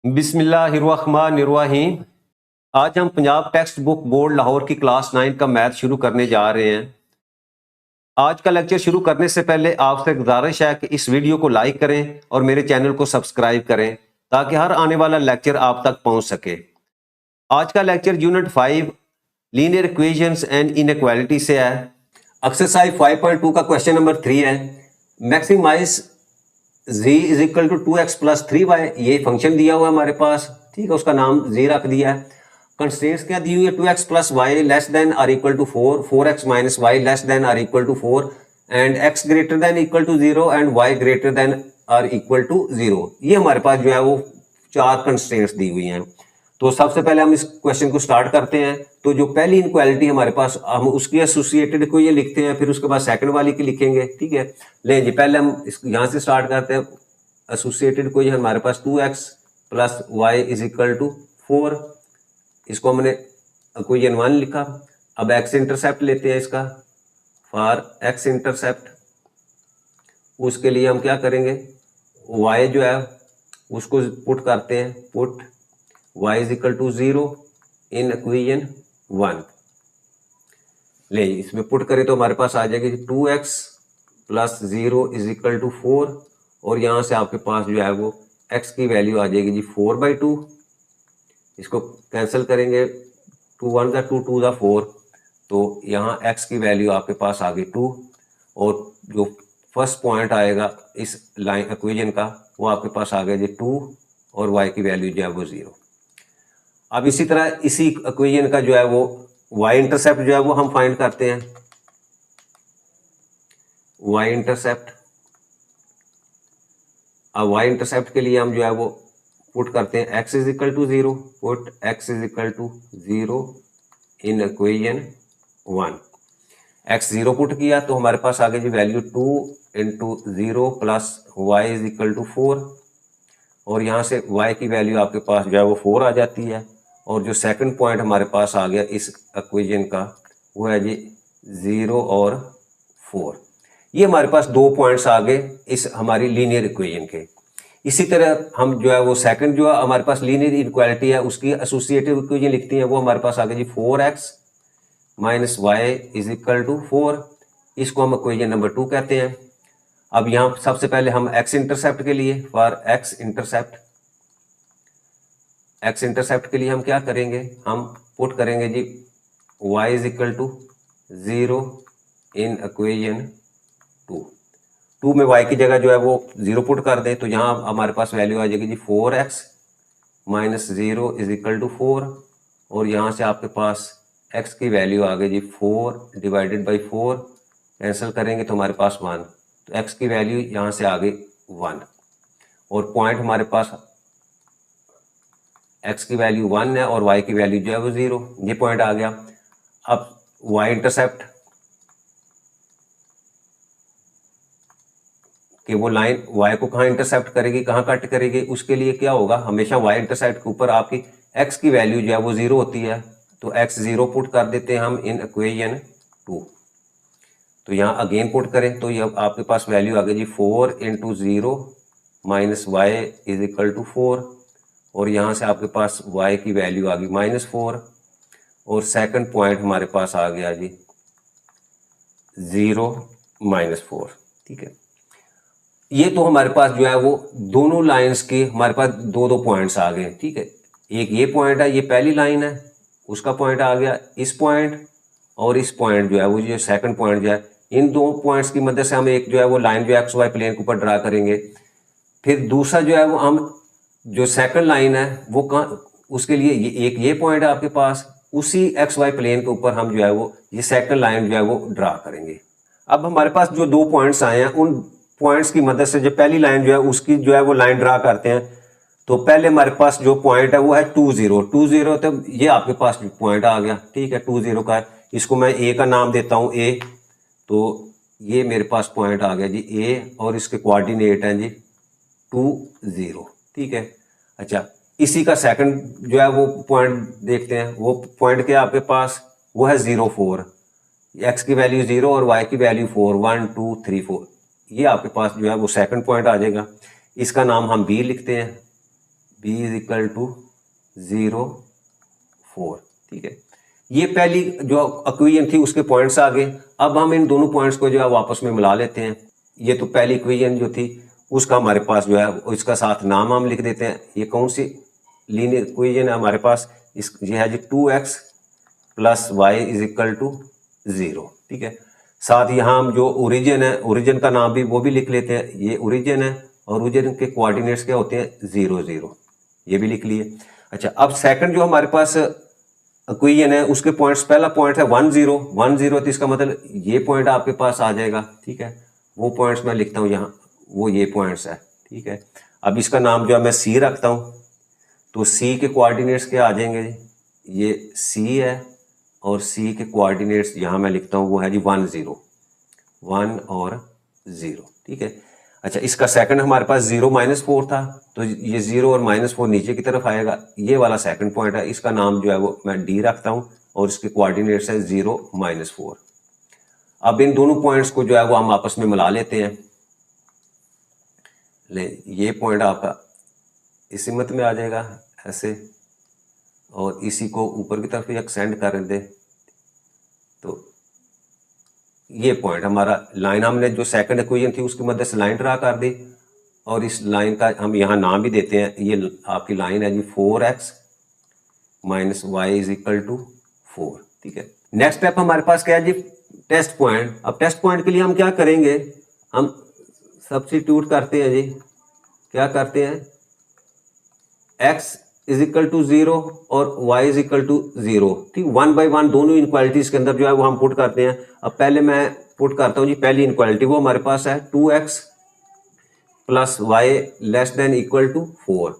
बिस्मिल्लाहिर्रहमानिर्रहीम। आज हम Punjab text book board Lahore की क्लास 9 का मैथ शुरू करने जा रहे हैं। आज का लेक्चर शुरू करने से पहले आपसे गुजारिश है कि इस वीडियो को लाइक करें और मेरे चैनल को सब्सक्राइब करें ताकि हर आने वाला लेक्चर आप तक पहुंच सके। आज का lecture unit 5 linear equations and inequality से है। एक्सरसाइज 5.2 का क्वेश्चन नंबर 3 है। Maximise z is equal to 2x plus 3y। ये फंक्शन दिया हुआ है हमारे पास, ठीक है, उसका नाम z रख दिया है। कंस्ट्रेंट्स क्या दी हुई है? 2x plus y less than or equal to 4, 4x minus y less than or equal to 4 and x greater than equal to 0 and y greater than or equal to 0। ये हमारे पास जो है वो 4 कंस्ट्रेंट्स दी हुई हैं। तो सबसे पहले हम इस क्वेश्चन को स्टार्ट करते हैं। तो जो पहली इनक्वालिटी हमारे पास, हम उसकी एसोसिएटेड को ये लिखते हैं, फिर उसके बाद सेकंड वाली की लिखेंगे, ठीक है। ले जी, पहले हम यहाँ से स्टार्ट करते हैं। एसोसिएटेड को ये हमारे पास 2x plus y is equal to 4, इसको हमने कोई अनुमान लिखा। अब x इंटरसेप्ट लेते हैं इसका, फॉर x इंटरसेप्ट उसके लिए हम क्या करेंगे, y जो है उसको पुट करते हैं, put y is equal to 0 in equation 1। ले इसमें पुट करें तो हमारे पास आ जाएगी 2x plus 0 is equal to 4 और यहाँ से आपके पास जो है वो x की वैल्यू आ जाएगी जी 4/2। इसको कैंसिल करेंगे, 2 1 का 2 2 का 4, तो यहाँ x की वैल्यू आपके पास आ गई 2 और जो फर्स्ट पॉइंट आएगा इस लाइन इक्वेशन का वो आपके पास आ गया जी 2 और y की वैल्यू जो है वो 0। अब इसी तरह इसी इक्वेशन का जो है वो y इंटरसेप्ट जो है वो हम फाइंड करते हैं। y इंटरसेप्ट, अब y इंटरसेप्ट के लिए हम जो है वो पुट करते हैं x is equal to 0, put x is equal to 0 in equation 1। x 0 put किया तो हमारे पास आ गई जी value 2 into 0 plus y is equal to 4 और यहाँ से y की वैल्यू आपके पास जो है वो 4 आ जाती है। और जो सेकंड पॉइंट हमारे पास आ गया इस इक्वेशन का वो है जी 0 और 4। ये हमारे पास 2 पॉइंट्स आ गए इस हमारी लीनियर इक्वेशन के। इसी तरह हम जो है वो सेकंड जो है हमारे पास लीनियर इनक्वालिटी है उसकी एसोसिएटिव इक्वेशन लिखती है, वो हमारे पास आ गया जी 4x minus y is equal to 4। इसको हम इक्वेशन नंबर 2 कहते हैं। अब यहाँ सबसे पहले हम x इंटरसेप्ट के लिए, फॉर x इंटरसेप्ट के लिए हम क्या करेंगे, हम पुट करेंगे जी y is equal to 0 in equation 2 में y की जगह जो है वो 0 पुट कर दें तो यहाँ हमारे पास वैल्यू आ जाएगी जी 4x minus 0 is equal to 4 और यहाँ से आपके पास x की वैल्यू आ गई जी 4 डिवाइडेड बाई 4, कैंसिल करेंगे तो हमारे पास 1, तो x की वैल्यू यहाँ से आ गई 1 और पॉइंट हमारे पास x की वैल्यू 1 है और y की वैल्यू जो है वो 0, ये पॉइंट आ गया। अब y इंटरसेप्ट कि वो लाइन y को कहाँ इंटरसेप्ट करेगी, कहाँ कट करेगी, उसके लिए क्या होगा, हमेशा y इंटरसेप्ट के ऊपर आपकी x की वैल्यू जो है वो 0 होती है, तो x 0 पुट कर देते हैं हम इन इक्वेशन 2। तो यहाँ अगेन पुट करें तो ये आपके पास वैल्यू आ गई जी 4 into 0 minus y is equal to 4 और यहाँ से आपके पास y की वैल्यू आ गई -4 और सेकंड पॉइंट हमारे पास आ गया जी 0 -4, ठीक है। ये तो हमारे पास जो है वो दोनों लाइंस के हमारे पास दो पॉइंट्स आ गए, ठीक है। एक ये पॉइंट है, ये पहली लाइन है, उसका पॉइंट आ गया इस पॉइंट और इस पॉइंट जो है वो जो सेकंड पॉइंट जो है, इन दो पॉइंट्स की मदद से हम एक जो है वो लाइन जो एक्स वाई प्लेन के ऊपर ड्रा करेंगे। फिर दूसरा जो है वो हम जो सेकंड लाइन है वो कहाँ, उसके लिए ये पॉइंट है आपके पास, उसी एक्स वाई प्लेन के ऊपर हम जो है वो ये सेकंड लाइन जो है वो ड्रा करेंगे। अब हमारे पास जो 2 पॉइंट्स आए हैं उन पॉइंट्स की मदद से जो पहली लाइन जो है उसकी जो है वो लाइन ड्रा करते हैं। तो पहले हमारे पास जो पॉइंट है वो है 2 0 तो ये आपके पास पॉइंट आ गया, ठीक है, 2 0 का, इसको मैं ए का नाम देता हूँ ए। तो ये मेरे पास पॉइंट आ गया जी ए और इसके कोऑर्डिनेट हैं जी 2 0, ठीक है। अच्छा, इसी का सेकंड जो है वो पॉइंट देखते हैं, वो पॉइंट क्या आपके पास, वो है 0 4, एक्स की वैल्यू 0 और वाई की वैल्यू 4, 1 2 3 4, ये आपके पास जो है वो सेकंड पॉइंट आ जाएगा। इसका नाम हम बी लिखते हैं, b इज इक्वल टू 0 4। ठीक है, ये पहली जो इक्वेशन थी उसके पॉइंट्स आ गए। अब हम इन दोनों पॉइंट्स को जो है वापस में मिला लेते हैं। ये तो पहली इक्वेशन जो थी उसका हमारे पास जो है इसका साथ नाम हम लिख देते हैं। ये कौन सी लीनियर इक्वेशन है हमारे पास, इस ये है जी 2x plus y is equal to 0। ठीक है, साथ यहाँ हम जो ओरिजिन है, ओरिजिन का नाम भी वो भी लिख लेते हैं। ये ओरिजिन है और ओरिजिन के कोऑर्डिनेट्स क्या होते हैं 0 0, ये भी लिख लिए। अच्छा, अब सेकंड जो हमारे पास इक्वेशन है उसके पॉइंट्स, पहला पॉइंट है 1 0 1 0, तो इसका मतलब ये पॉइंट आपके पास आ जाएगा। ठीक है, वो पॉइंट्स मैं लिखता हूँ यहाँ, वो ये पॉइंट्स है। ठीक है, अब इसका नाम जो है मैं सी रखता हूँ, तो सी के कोऑर्डिनेट्स क्या आ जाएंगे जी, ये सी है और सी के कोऑर्डिनेट्स यहाँ मैं लिखता हूँ वो है जी 1 0 1 और 0। ठीक है, अच्छा, इसका सेकंड हमारे पास 0 -4 था, तो ये 0 और -4 नीचे की तरफ आएगा। ये वाला सेकंड पॉइंट है, इसका नाम जो है वो मैं डी रखता हूँ और इसके कोऑर्डिनेट्स है 0 -4। अब इन दोनों पॉइंट्स को जो है वो हम आपस में मिला लेते हैं। ले, ये पॉइंट आपका इसी मत में आ जाएगा ऐसे, और इसी को ऊपर की तरफ एक्सटेंड कर दे, तो ये पॉइंट हमारा लाइन, हमने जो सेकंड इक्वेशन थी उसकी मदद से लाइन ड्रा कर दी, और इस लाइन का हम यहाँ नाम भी देते हैं। ये आपकी लाइन है जी 4x minus y is equal to 4। ठीक है, नेक्स्ट स्टेप हमारे पास क्या है जी, टेस्ट पॉइंट। अब टेस्ट पॉइंट के लिए हम क्या करेंगे, हम सब्स्टिट्यूट करते हैं जी, क्या करते हैं, x इज इक्वल टू 0 और y इज इक्वल टू 0। ठीक, 1 बाई 1 दोनों इनक्वालिटीज के अंदर जो है वो हम पुट करते हैं। अब पहले मैं पुट करता हूँ जी पहली इनक्वालिटी, वो हमारे पास है 2x plus y less than equal to 4।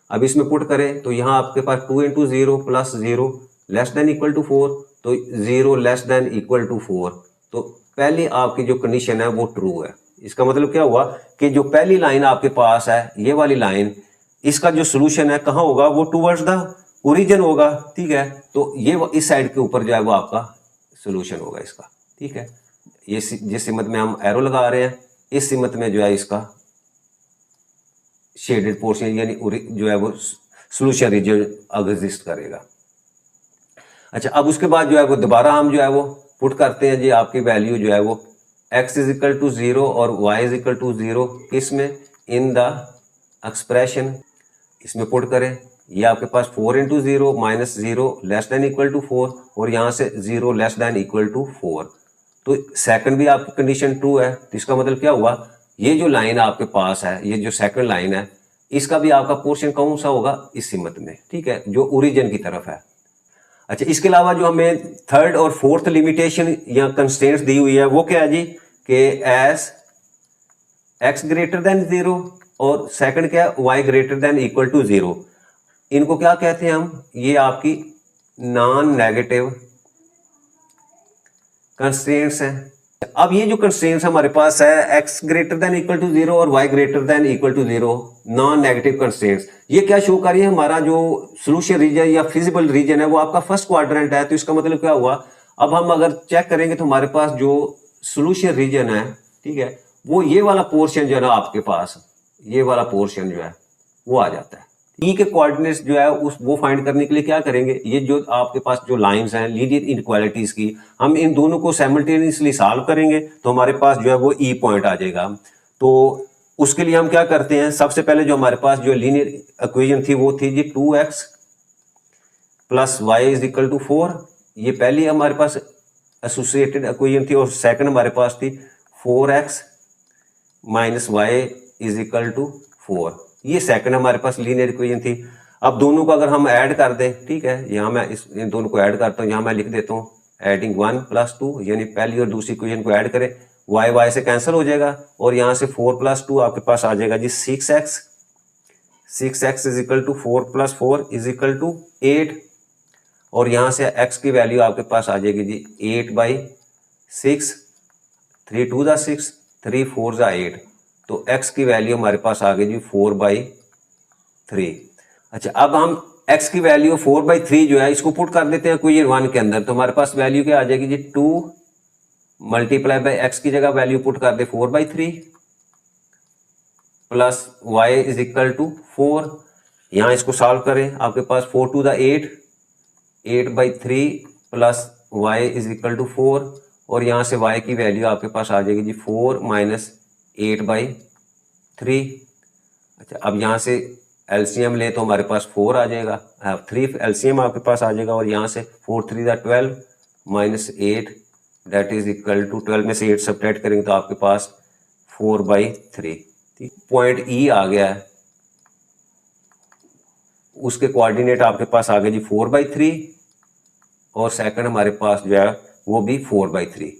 अब इसमें पुट करें तो यहाँ आपके पास 2 into 0 plus 0 less than equal to 4, तो 0 लेस देन इक्वल टू 4। तो पहली आपकी जो कंडीशन है वो ट्रू है। इसका मतलब क्या हुआ कि जो पहली लाइन आपके पास है, ये वाली लाइन, इसका जो सोल्यूशन है कहाँ होगा, वो टूवर्ड्स द ओरिजिन होगा। ठीक है, तो ये इस साइड के ऊपर जो है वो आपका सोल्यूशन होगा इसका। ठीक है, ये जिस सिमत में हम एरो लगा रहे हैं, इस सिमत में जो है इसका शेडेड पोर्शन यानी जो है वो सोल्यूशन रीजन एग्जिस्ट करेगा। अच्छा, अब उसके बाद जो है वो दोबारा हम जो है वो पुट करते हैं जी आपकी वैल्यू जो है वो x इज इक्वल टू 0 और y इज इक्वल टू 0 किसमें, इन द एक्सप्रेशन, इसमें पुट करें। ये आपके पास 4 into 0 minus 0 less than equal to 4, और यहाँ से 0 लेस देन इक्वल टू 4। तो सेकंड भी आपकी कंडीशन ट्रू है। तो इसका मतलब क्या हुआ, ये जो लाइन आपके पास है, ये जो सेकंड लाइन है, इसका भी आपका पोर्शन कौन सा होगा, इस सिमत में। ठीक है, जो ओरिजिन की तरफ है। अच्छा, इसके अलावा जो हमें थर्ड और फोर्थ लिमिटेशन या कंस्ट्रेंट्स दी हुई है वो क्या है जी, कि एज x ग्रेटर देन 0 और सेकंड क्या है y greater than equal to 0। इनको क्या कहते हैं हम, ये आपकी नॉन नेगेटिव कंस्ट्रेंट्स हैं। अब ये जो कंस्ट्रेंट्स हमारे पास है x greater than equal to 0 और y greater than equal to 0, non negative constraints, ये क्या शो कर रही है, हमारा जो सोल्यूशन रीजन या फिजिबल रीजन है वो आपका फर्स्ट क्वाड्रेंट है। तो इसका मतलब क्या हुआ, अब हम अगर चेक करेंगे तो हमारे पास जो सोल्यूशन रीजन है, ठीक है, वो ये वाला पोर्शन जो है ना आपके पास, ये वाला पोर्शन जो है वो आ जाता है। ई के कोऑर्डिनेट्स जो है उस वो फाइंड करने के लिए क्या करेंगे, ये जो आपके पास जो लाइंस हैं लीनियर इनक्वालिटीज की, हम इन दोनों को साइमल्टेनियसली सॉल्व करेंगे तो हमारे पास जो है वो ई पॉइंट आ जाएगा। तो उसके लिए हम क्या करते हैं, सबसे पहले जो हमारे पास जो लीनियर इक्वेशन थी वो थी जी 2x plus y is equal to 4। ये पहली हमारे पास एसोसिएटेड इक्वेशन थी, और सेकंड हमारे पास थी 4x minus y is equal to 4। ये सेकंड हमारे पास लीनियर इक्वेशन थी। अब दोनों को अगर हम ऐड कर दें, ठीक है, यहाँ मैं इन दोनों को ऐड करता हूँ, यहाँ मैं लिख देता हूँ एडिंग 1 प्लस 2, यानी पहली और दूसरी इक्वेशन को ऐड करें, y y से कैंसिल हो जाएगा, और यहाँ से 4 प्लस 2 आपके पास आ जाएगा जी 6x। 6x is equal to 4 plus 4 is equal to 8, और यहाँ से x की वैल्यू आपके पास आ जाएगी जी 8/6, 3 2 ज़ा 6, 3 4 ज़ा 8, तो x की वैल्यू हमारे पास आ गई जी 4/3। अच्छा, अब हम x की वैल्यू 4/3 जो है इसको पुट कर देते हैं इक्वेशन 1 के अंदर, तो हमारे पास वैल्यू क्या आ जाएगी जी 2 मल्टीप्लाई बाय x की जगह वैल्यू पुट कर दे 4/3 plus y is equal to 4, यहाँ इसको सॉल्व करें, आपके पास 4 to the 8, 8/3 plus y is equal to 4, और यहाँ से y की वैल्यू आपके पास आ जाएगी जी 4 माइनस 8/3। अच्छा, अब यहाँ से एलसीएम ले तो हमारे पास 4 आ जाएगा, 3 एलसीएम आपके पास आ जाएगा, और यहाँ से 4 3 दा 12 minus 8 that is equal to 12 में से 8 सब्ट्रैक्ट करेंगे तो आपके पास 4/3। ठीक, पॉइंट ई आ गया है, उसके कोऑर्डिनेट आपके पास आ गए जी 4/3, और सेकंड हमारे पास जो है वो भी 4/3।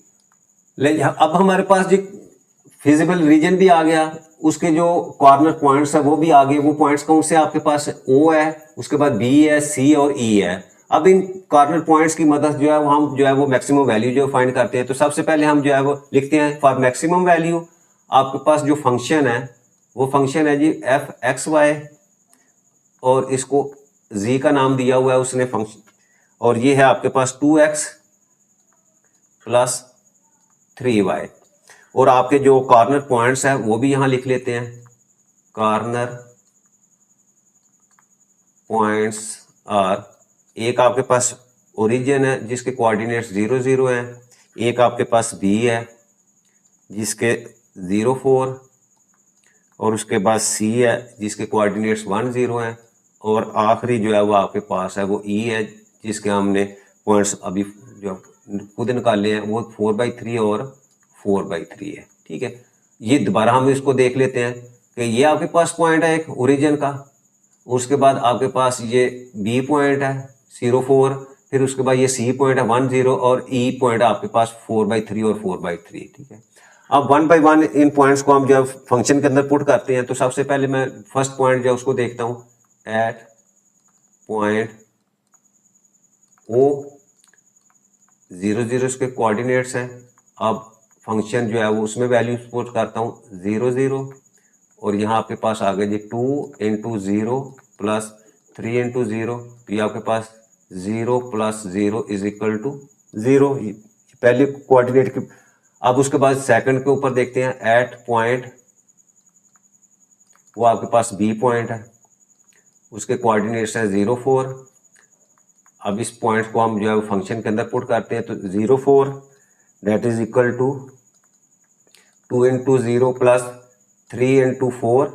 लेकिन अब हमारे पास जो फिजिबल रीजन भी आ गया, उसके जो कॉर्नर पॉइंट्स है वो भी आ गए। वो पॉइंट्स कौन से आपके पास? ओ है, उसके बाद बी है, सी और ई है। अब इन कॉर्नर पॉइंट्स की मदद जो है वो हम जो है वो मैक्सिमम वैल्यू जो फाइंड करते हैं। तो सबसे पहले हम जो है वो लिखते हैं फॉर मैक्सिमम वैल्यू आपके पास जो फंक्शन है वो फंक्शन है जी f(x,y), और इसको z का नाम दिया हुआ है उसने फंक्शन, और ये है आपके पास 2x प्लस 3y। और आपके जो कॉर्नर पॉइंट्स है वो भी यहां लिख लेते हैं। कॉर्नर पॉइंट्स आर, एक आपके पास ओरिजिन है जिसके कोऑर्डिनेट्स 0 0 हैं, एक आपके पास बी है जिसके 0 4, और उसके बाद सी है जिसके कोऑर्डिनेट्स 1 0 हैं, और आखिरी जो है वो आपके पास है वो ई है जिसके हमने पॉइंट्स अभी जो खुद निकाले हैं वो 4/3 और 4/3 है। ठीक है, ये दोबारा हम इसको देख लेते हैं कि ये आपके पास पॉइंट है एक ओरिजिन का, उसके बाद आपके पास ये बी पॉइंट है 0 4, फिर उसके बाद ये सी पॉइंट है 1 0, और ई पॉइंट आपके पास 4/3 और 4/3। ठीक है, अब 1 बाई 1 इन पॉइंट्स को हम जब फंक्शन के अंदर पुट करते हैं तो सबसे पहले मैं फर्स्ट पॉइंट जो उसको देखता हूँ, एट पॉइंट ओ 0 0 इसके कोऑर्डिनेट्स हैं। अब फंक्शन जो है वो उसमें वैल्यू पुट करता हूँ 0 0, और यहाँ आपके पास आ गया जी 2 × 0 प्लस 3 × 0, तो ये आपके पास 0 + 0 इज इक्वल टू 0, पहले कोऑर्डिनेट की। अब उसके बाद सेकंड के ऊपर देखते हैं, एट पॉइंट, वो आपके पास बी पॉइंट है, उसके कोऑर्डिनेट्स है 0 4। अब इस पॉइंट को हम जो है फंक्शन के अंदर पुट करते हैं तो 0 4 that is equal to 2 × 0 plus 3 × 4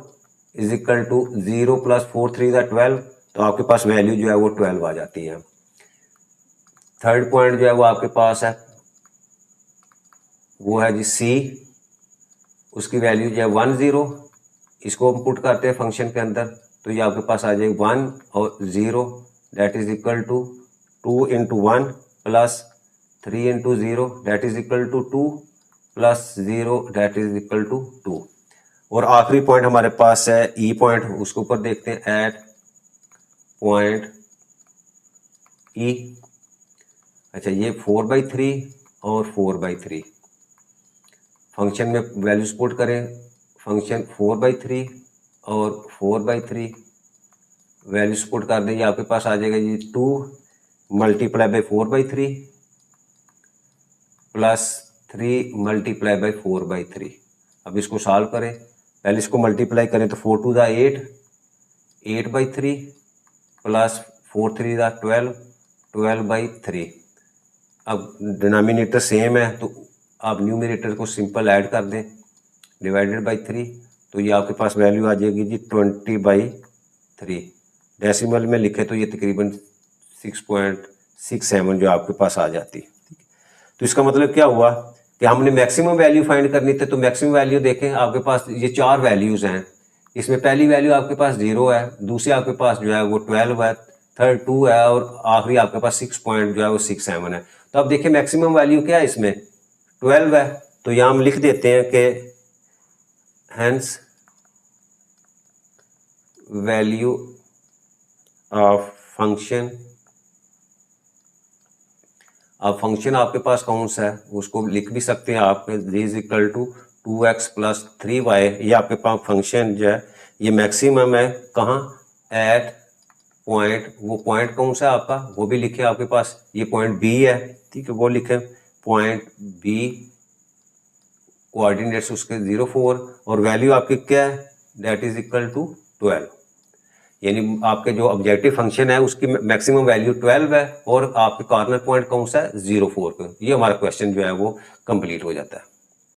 is equal to 0 + 4 3 दा 12, तो आपके पास वैल्यू जो है वो 12 आ जाती है। थर्ड पॉइंट जो है वो आपके पास है वो है जी सी, उसकी वैल्यू जो है 1 0, इसको हम पुट करते हैं फंक्शन के अंदर तो ये आपके पास आ जाएगी 1 और 0 that is equal to 2 × 1 plus 3 × 0 that is equal to 2 plus 0 that is equal to 2। और आखिरी पॉइंट हमारे पास है ई पॉइंट, उसके ऊपर देखते हैं, एट पॉइंट ई। अच्छा, ये 4/3 और 4/3 फंक्शन में वैल्यूज पुट करें, फंक्शन 4/3 और 4/3 वैल्यूज पुट कर देंगे, आपके पास आ जाएगा जी 2 × 4/3 प्लस 3 × 4/3। अब इसको सॉल्व करें, पहले इसको मल्टीप्लाई करें तो 4 2 दा 8, 8/3 प्लस 4 3 दा 12, 12/3। अब डिनोमिनेटर सेम है तो आप न्यूमरेटर को सिंपल ऐड कर दें, डिवाइडेड बाई 3, तो ये आपके पास वैल्यू आ जाएगी जी 20/3। डेसिमल में लिखे तो ये तकरीबन 6.67 जो आपके पास आ जाती है। तो इसका मतलब क्या हुआ कि हमने मैक्सिमम वैल्यू फाइंड करनी थी। तो मैक्सिमम वैल्यू देखें, आपके पास ये 4 वैल्यूज हैं, इसमें पहली वैल्यू आपके पास 0 है, दूसरी आपके पास जो है वो 12 है, थर्ड 2 है, और आखिरी आपके पास 6 पॉइंट जो है वो 67 है। तो अब देखिए मैक्सिमम वैल्यू क्या है, इसमें 12 है, तो यहाँ हम लिख देते हैं कि हेंस वैल्यू ऑफ फंक्शन। अब फंक्शन आपके पास कौन सा है उसको लिख भी सकते हैं आप, is equal to 2x plus 3y। ये आपके पास फंक्शन जो है ये मैक्सिमम है कहाँ, एट पॉइंट, वो पॉइंट कौन सा है आपका वो भी लिखे आपके पास, ये पॉइंट बी है, ठीक है, वो लिखे पॉइंट बी, कोऑर्डिनेट्स उसके 0 4, और वैल्यू आपकी क्या है, दैट इज इक्वल टू 12। यानी आपके जो ऑब्जेक्टिव फंक्शन है उसकी मैक्सिमम वैल्यू 12 है और आपके कॉर्नर पॉइंट कौन सा है 0, 4 पे। ये हमारा क्वेश्चन जो है वो कंप्लीट हो जाता है।